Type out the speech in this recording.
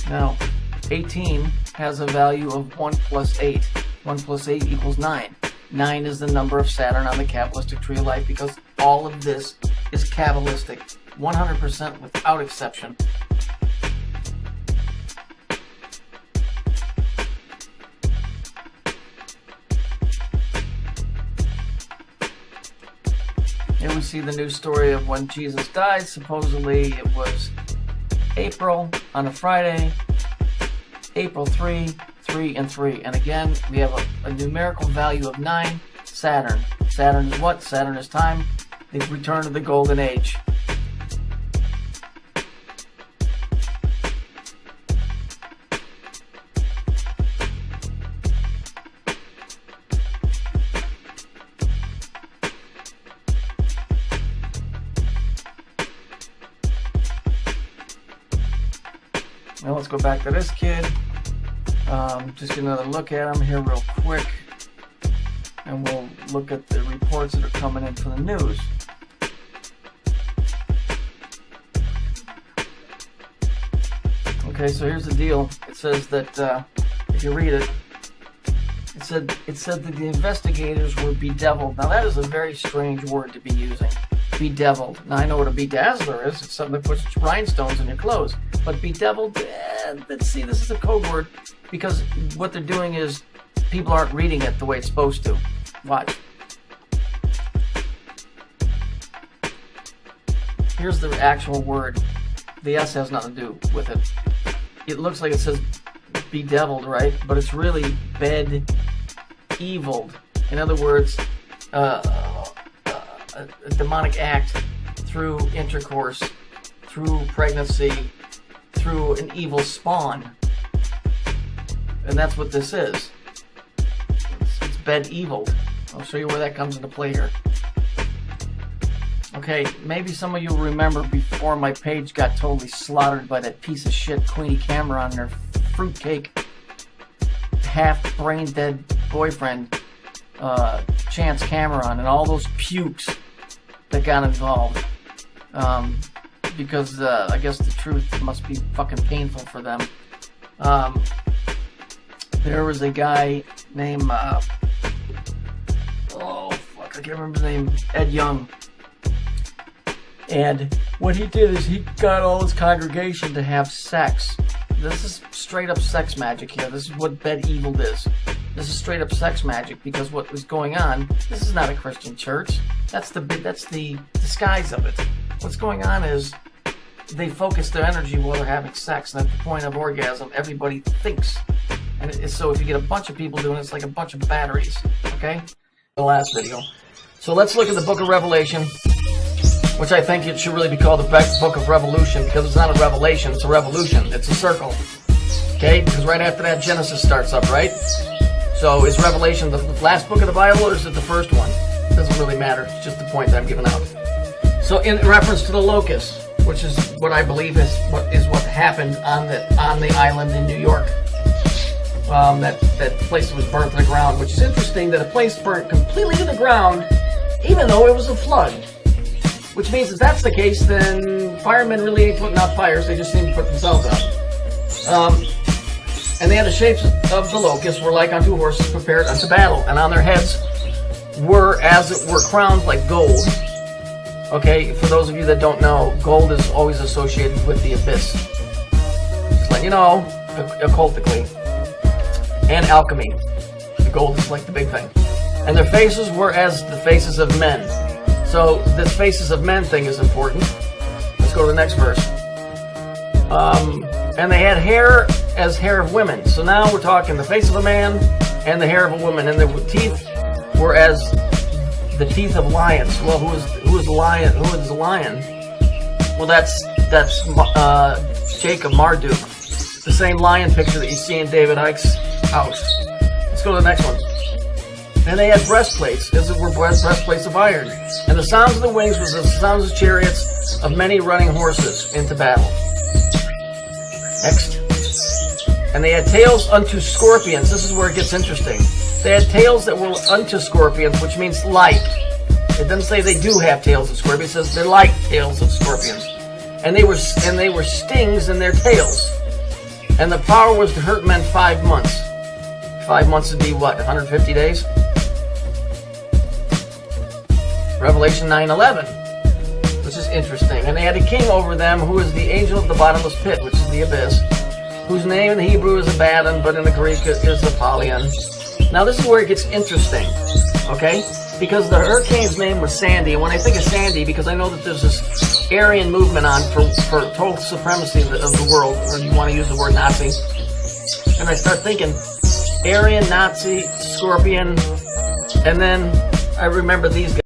Now, 18 has a value of 1 plus 8. 1 plus 8 equals 9. 9 is the number of Saturn on the Kabbalistic tree of life, because all of this is Kabbalistic, 100% without exception. Here we see the news story of when Jesus died. Supposedly it was April on a Friday, April 3, 3, and 3. And again, we have a numerical value of 9, Saturn. Saturn is what? Saturn is time. The return to the golden age. Now let's go back to this kid. Just get another look at him here real quick. And we'll look at the reports that are coming in from the news. Okay, so here's the deal. It says that, if you read it, it said that the investigators were bedeviled. Now that is a very strange word to be using. Bedeviled. Now I know what a bedazzler is. It's something that puts rhinestones in your clothes. But bedeviled, let's see, this is a code word, because what they're doing is people aren't reading it the way it's supposed to. Watch. Here's the actual word. The S has nothing to do with it. It looks like it says bedeviled, right? But it's really bed-eviled. In other words, a demonic act through intercourse, through pregnancy, through an evil spawn. And that's what this is. It's bed-eviled. I'll show you where that comes into play here. Okay, maybe some of you remember before my page got totally slaughtered by that piece of shit Queenie Cameron and her fruitcake, half brain-dead boyfriend, Chance Cameron, and all those pukes that got involved. Because I guess the truth must be fucking painful for them. There was a guy named, oh fuck, I can't remember his name, Ed Young. And what he did is he got all his congregation to have sex. This is straight up sex magic here. This is what bed-evil is. This is straight up sex magic, because what was going on, this is not a Christian church. That's the disguise of it. What's going on is they focus their energy while they're having sex, and at the point of orgasm, everybody thinks. And so if you get a bunch of people doing it, it's like a bunch of batteries, okay? The last video. So let's look at the book of Revelation, which I think it should really be called the book of Revolution, because it's not a revelation, it's a revolution. It's a circle, okay? Because right after that, Genesis starts up, right? So is Revelation the last book of the Bible, or is it the first one? It doesn't really matter. It's just the point that I'm giving out. So in reference to the locust, which is what I believe is what happened on the island in New York. That place that was burnt to the ground, which is interesting that a place burnt completely to the ground, even though it was a flood. Which means if that's the case, then firemen really ain't putting out fires, they just seem to put themselves out. And they had the shapes of the locusts were like unto horses prepared unto battle, and on their heads were, as it were, crowns like gold. Okay, for those of you that don't know, gold is always associated with the abyss. Just letting you know, occultically. And alchemy. The gold is like the big thing. And their faces were as the faces of men. So this faces of men thing is important. Let's go to the next verse. And they had hair as hair of women. So now we're talking the face of a man and the hair of a woman. And the teeth were as the teeth of lions. Well, who is the lion? Who is the lion? Well, that's Jacob Marduk, the same lion picture that you see in David Icke's house. Let's go to the next one. And they had breastplates, as it were breastplates of iron. And the sounds of the wings was the sounds of chariots of many running horses into battle. Next. And they had tails unto scorpions. This is where it gets interesting. They had tails that were unto scorpions, which means like. It doesn't say they do have tails of scorpions. It says they're like tails of scorpions. and they were stings in their tails. And the power was to hurt men 5 months. 5 months would be what, 150 days? Revelation 9:11, which is interesting. And they had a king over them who is the angel of the bottomless pit, which is the abyss, whose name in the Hebrew is Abaddon, but in the Greek is Apollyon. Now this is where it gets interesting, okay? Because the hurricane's name was Sandy, and when I think of Sandy, because I know that there's this Aryan movement on for total supremacy of the world, or you want to use the word Nazi, and I start thinking Aryan, Nazi, Scorpion, and then I remember these guys.